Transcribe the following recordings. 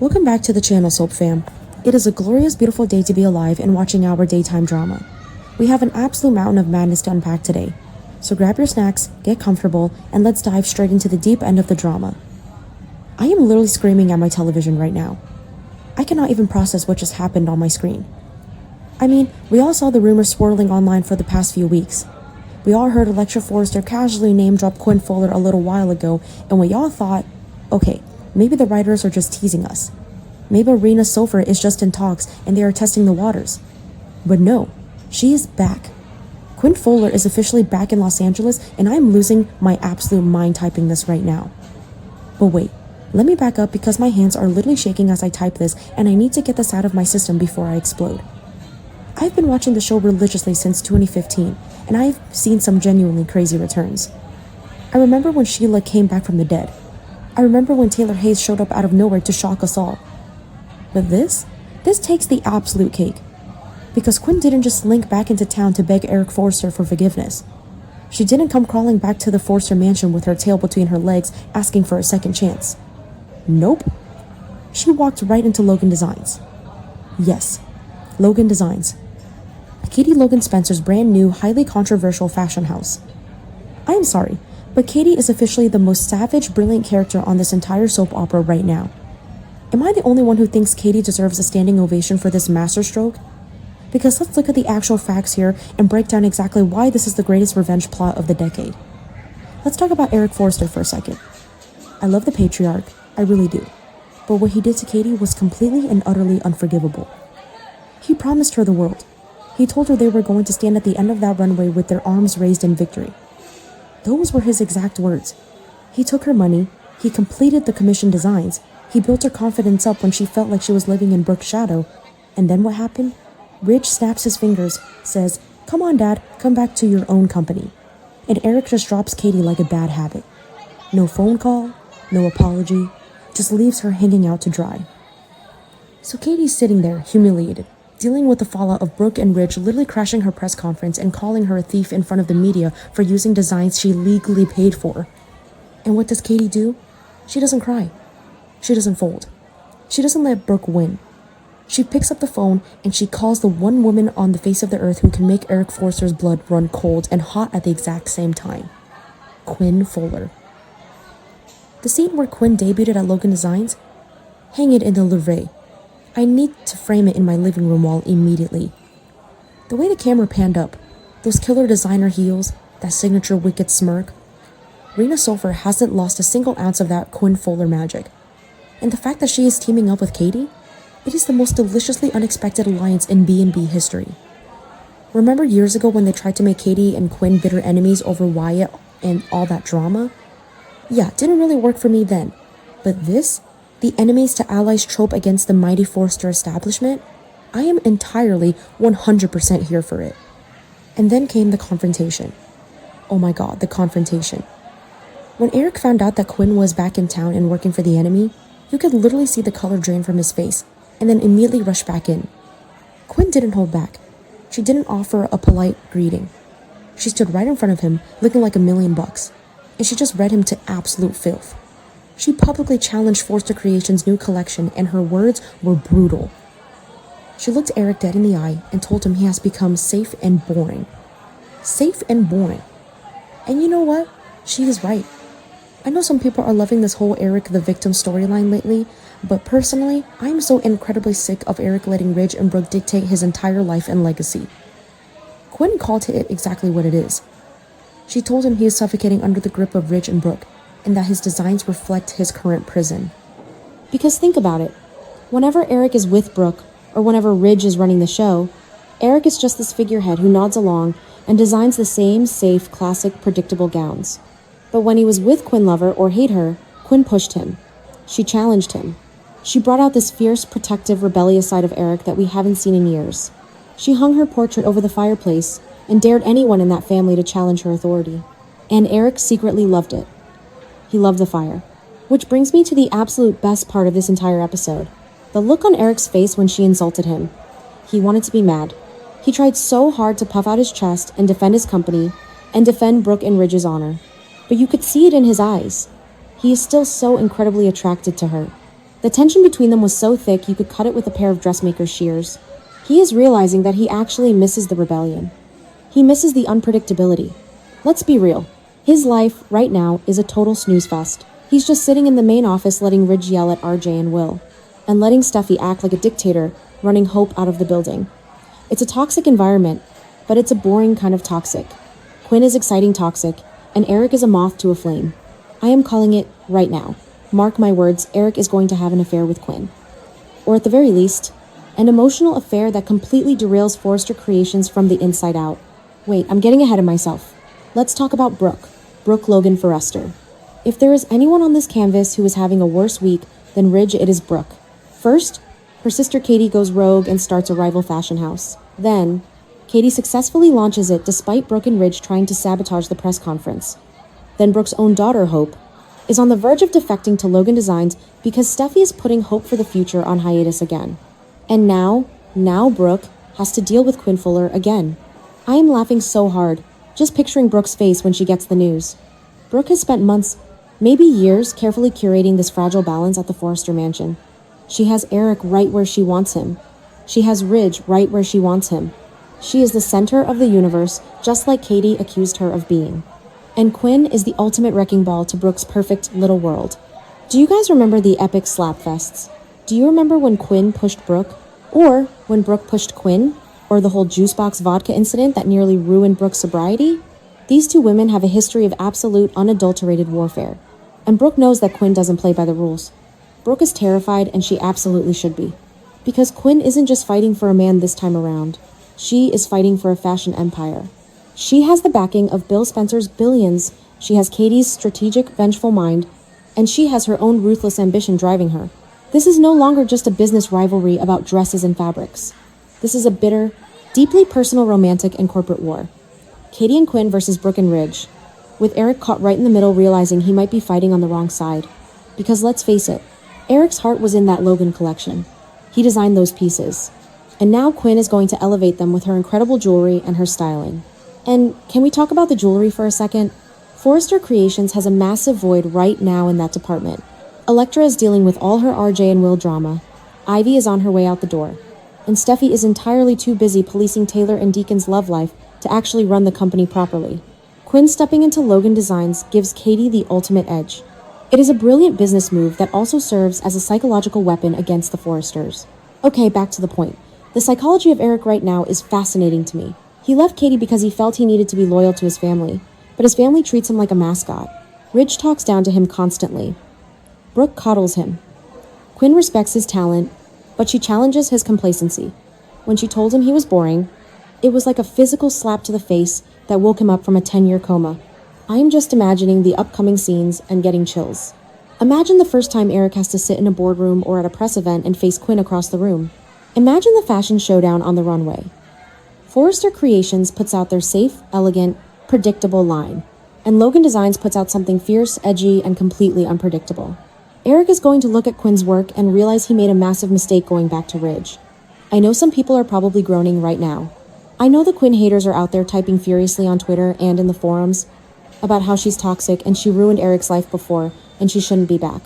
Welcome back to the channel, Soap Fam. It is a glorious, beautiful day to be alive and watching our daytime drama. We have an absolute mountain of madness to unpack today. So grab your snacks, get comfortable, and let's dive straight into the deep end of the drama. I am literally screaming at my television right now. I cannot even process what just happened on my screen. I mean, we all saw the rumors swirling online for the past few weeks. We all heard Alexa Forrester casually name-drop Quinn Fuller a little while ago, and we all thought, okay, maybe the writers are just teasing us. Maybe Rena Sofer is just in talks and they are testing the waters. But no, she is back. Quinn Fuller is officially back in Los Angeles, and I am losing my absolute mind typing this right now. But wait, let me back up because my hands are literally shaking as I type this, and I need to get this out of my system before I explode. I've been watching the show religiously since 2015, and I've seen some genuinely crazy returns. I remember when Sheila came back from the dead. I remember when Taylor Hayes showed up out of nowhere to shock us all. But this takes the absolute cake. Because Quinn didn't just slink back into town to beg Eric Forrester for forgiveness. She didn't come crawling back to the Forrester mansion with her tail between her legs asking for a second chance. Nope. She walked right into Logan Designs. Yes, Logan Designs. Katie Logan Spencer's brand new, highly controversial fashion house. I am sorry, but Katie is officially the most savage, brilliant character on this entire soap opera right now. Am I the only one who thinks Katie deserves a standing ovation for this masterstroke? Because let's look at the actual facts here and break down exactly why this is the greatest revenge plot of the decade. Let's talk about Eric Forrester for a second. I love the patriarch, I really do. But what he did to Katie was completely and utterly unforgivable. He promised her the world. He told her they were going to stand at the end of that runway with their arms raised in victory. Those were his exact words. He took her money, he completed the commissioned designs, he built her confidence up when she felt like she was living in Brooke's shadow, and then what happened? Ridge snaps his fingers, says, "Come on, Dad, come back to your own company." And Eric just drops Katie like a bad habit. No phone call, no apology, just leaves her hanging out to dry. So Katie's sitting there, humiliated, dealing with the fallout of Brooke and Ridge literally crashing her press conference and calling her a thief in front of the media for using designs she legally paid for. And what does Katie do? She doesn't cry. She doesn't fold. She doesn't let Brooke win. She picks up the phone and she calls the one woman on the face of the earth who can make Eric Forrester's blood run cold and hot at the exact same time. Quinn Fuller. The scene where Quinn debuted at Logan Designs? Hang it in the Louvre. I need to frame it in my living room wall immediately. The way the camera panned up, those killer designer heels, that signature wicked smirk. Rena Sofer hasn't lost a single ounce of that Quinn Fuller magic. And the fact that she is teaming up with Katie? It is the most deliciously unexpected alliance in B&B history. Remember years ago when they tried to make Katie and Quinn bitter enemies over Wyatt and all that drama? Yeah, didn't really work for me then. But this? The enemies to allies trope against the mighty Forrester establishment? I am entirely 100% here for it. And then came the confrontation. Oh my god, the confrontation. When Eric found out that Quinn was back in town and working for the enemy, you could literally see the color drain from his face, and then immediately rush back in. Quinn didn't hold back. She didn't offer a polite greeting. She stood right in front of him, looking like $1,000,000, and she just read him to absolute filth. She publicly challenged Forrester Creations' new collection, and her words were brutal. She looked Eric dead in the eye and told him he has become safe and boring. Safe and boring. And you know what? She is right. I know some people are loving this whole Eric the victim storyline lately, but personally, I'm so incredibly sick of Eric letting Ridge and Brooke dictate his entire life and legacy. Quinn called it exactly what it is. She told him he is suffocating under the grip of Ridge and Brooke, and that his designs reflect his current prison. Because think about it. Whenever Eric is with Brooke, or whenever Ridge is running the show, Eric is just this figurehead who nods along and designs the same safe, classic, predictable gowns. But when he was with Quinn Lover or hate her, Quinn pushed him. She challenged him. She brought out this fierce, protective, rebellious side of Eric that we haven't seen in years. She hung her portrait over the fireplace and dared anyone in that family to challenge her authority. And Eric secretly loved it. He loved the fire. Which brings me to the absolute best part of this entire episode. The look on Eric's face when she insulted him. He wanted to be mad. He tried so hard to puff out his chest and defend his company and defend Brooke and Ridge's honor. But you could see it in his eyes. He is still so incredibly attracted to her. The tension between them was so thick you could cut it with a pair of dressmaker's shears. He is realizing that he actually misses the rebellion. He misses the unpredictability. Let's be real. His life, right now, is a total snooze fest. He's just sitting in the main office letting Ridge yell at RJ and Will, and letting Steffi act like a dictator, running Hope out of the building. It's a toxic environment, but it's a boring kind of toxic. Quinn is exciting toxic, and Eric is a moth to a flame. I am calling it right now. Mark my words, Eric is going to have an affair with Quinn. Or at the very least, an emotional affair that completely derails Forrester Creations from the inside out. Wait, I'm getting ahead of myself. Let's talk about Brooke. Brooke Logan Forrester. If there is anyone on this canvas who is having a worse week than Ridge, it is Brooke. First, her sister Katie goes rogue and starts a rival fashion house. Then, Katie successfully launches it despite Brooke and Ridge trying to sabotage the press conference. Then Brooke's own daughter, Hope, is on the verge of defecting to Logan Designs because Steffi is putting Hope for the future on hiatus again. And now Brooke has to deal with Quinn Fuller again. I am laughing so hard, just picturing Brooke's face when she gets the news. Brooke has spent months, maybe years, carefully curating this fragile balance at the Forrester mansion. She has Eric right where she wants him. She has Ridge right where she wants him. She is the center of the universe, just like Katie accused her of being. And Quinn is the ultimate wrecking ball to Brooke's perfect little world. Do you guys remember the epic slap fests? Do you remember when Quinn pushed Brooke? Or when Brooke pushed Quinn? Or the whole juice box vodka incident that nearly ruined Brooke's sobriety? These two women have a history of absolute, unadulterated warfare. And Brooke knows that Quinn doesn't play by the rules. Brooke is terrified, and she absolutely should be. Because Quinn isn't just fighting for a man this time around. She is fighting for a fashion empire. She has the backing of Bill Spencer's billions, she has Katie's strategic, vengeful mind, and she has her own ruthless ambition driving her. This is no longer just a business rivalry about dresses and fabrics. This is a bitter, deeply personal, romantic, and corporate war. Katie and Quinn versus Brooke and Ridge, with Eric caught right in the middle realizing he might be fighting on the wrong side. Because let's face it, Eric's heart was in that Logan collection. He designed those pieces. And now Quinn is going to elevate them with her incredible jewelry and her styling. And can we talk about the jewelry for a second? Forrester Creations has a massive void right now in that department. Elektra is dealing with all her RJ and Will drama. Ivy is on her way out the door. And Steffi is entirely too busy policing Taylor and Deacon's love life to actually run the company properly. Quinn stepping into Logan Designs gives Katie the ultimate edge. It is a brilliant business move that also serves as a psychological weapon against the Forresters. Okay, back to the point. The psychology of Eric right now is fascinating to me. He left Katie because he felt he needed to be loyal to his family, but his family treats him like a mascot. Ridge talks down to him constantly. Brooke coddles him. Quinn respects his talent, but she challenges his complacency. When she told him he was boring, it was like a physical slap to the face that woke him up from a 10-year coma. I am just imagining the upcoming scenes and getting chills. Imagine the first time Eric has to sit in a boardroom or at a press event and face Quinn across the room. Imagine the fashion showdown on the runway. Forrester Creations puts out their safe, elegant, predictable line, and Logan Designs puts out something fierce, edgy, and completely unpredictable. Eric is going to look at Quinn's work and realize he made a massive mistake going back to Ridge. I know some people are probably groaning right now. I know the Quinn haters are out there typing furiously on Twitter and in the forums about how she's toxic and she ruined Eric's life before and she shouldn't be back.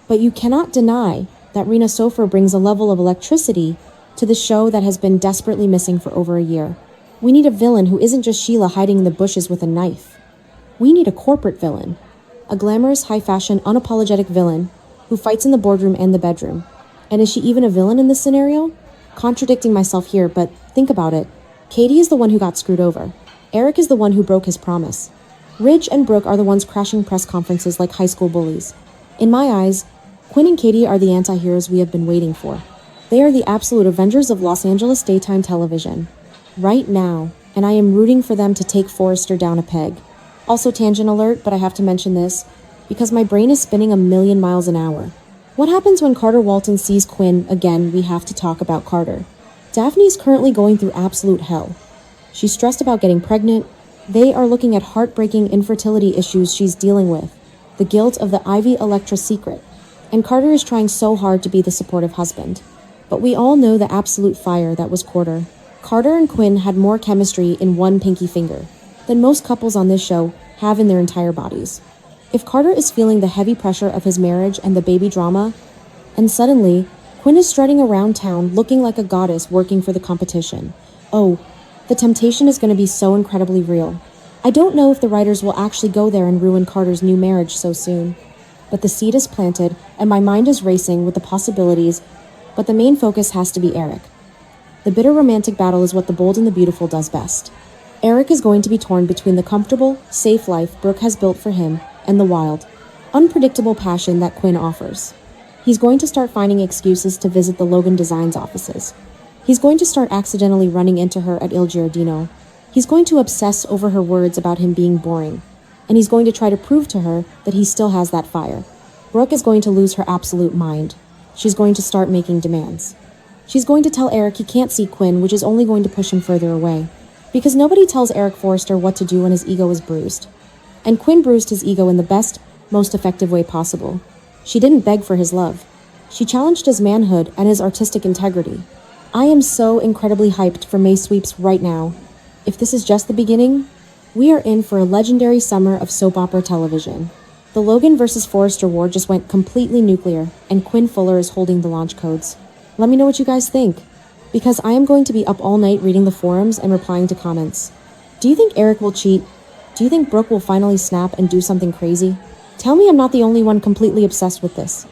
But you cannot deny that Rena Sofer brings a level of electricity to the show that has been desperately missing for over a year. We need a villain who isn't just Sheila hiding in the bushes with a knife. We need a corporate villain. A glamorous, high-fashion, unapologetic villain who fights in the boardroom and the bedroom. And is she even a villain in this scenario? Contradicting myself here, but think about it. Katie is the one who got screwed over. Eric is the one who broke his promise. Ridge and Brooke are the ones crashing press conferences like high school bullies. In my eyes, Quinn and Katie are the anti-heroes we have been waiting for. They are the absolute Avengers of Los Angeles daytime television. Right now, and I am rooting for them to take Forrester down a peg. Also tangent alert, but I have to mention this, because my brain is spinning a million miles an hour. What happens when Carter Walton sees Quinn again? We have to talk about Carter. Daphne is currently going through absolute hell. She's stressed about getting pregnant. They are looking at heartbreaking infertility issues she's dealing with, the guilt of the Ivy Elektra secret, and Carter is trying so hard to be the supportive husband. But we all know the absolute fire that was Carter. Carter and Quinn had more chemistry in one pinky finger than most couples on this show have in their entire bodies. If Carter is feeling the heavy pressure of his marriage and the baby drama, And suddenly, Quinn is strutting around town looking like a goddess working for the competition. Oh, the temptation is going to be so incredibly real. I don't know if the writers will actually go there and ruin Carter's new marriage so soon. But the seed is planted, and my mind is racing with the possibilities, but the main focus has to be Eric. The bitter romantic battle is what the bold and the beautiful does best. Eric is going to be torn between the comfortable, safe life Brooke has built for him and the wild, unpredictable passion that Quinn offers. He's going to start finding excuses to visit the Logan Designs offices. He's going to start accidentally running into her at Il Giardino. He's going to obsess over her words about him being boring. And he's going to try to prove to her that he still has that fire. Brooke is going to lose her absolute mind. She's going to start making demands. She's going to tell Eric he can't see Quinn, which is only going to push him further away. Because nobody tells Eric Forrester what to do when his ego is bruised. And Quinn bruised his ego in the best, most effective way possible. She didn't beg for his love. She challenged his manhood and his artistic integrity. I am so incredibly hyped for May sweeps right now. If this is just the beginning, we are in for a legendary summer of soap opera television. The Logan versus Forrester war just went completely nuclear, and Quinn Fuller is holding the launch codes. Let me know what you guys think, because I am going to be up all night reading the forums and replying to comments. Do you think Eric will cheat? Do you think Brooke will finally snap and do something crazy? Tell me I'm not the only one completely obsessed with this.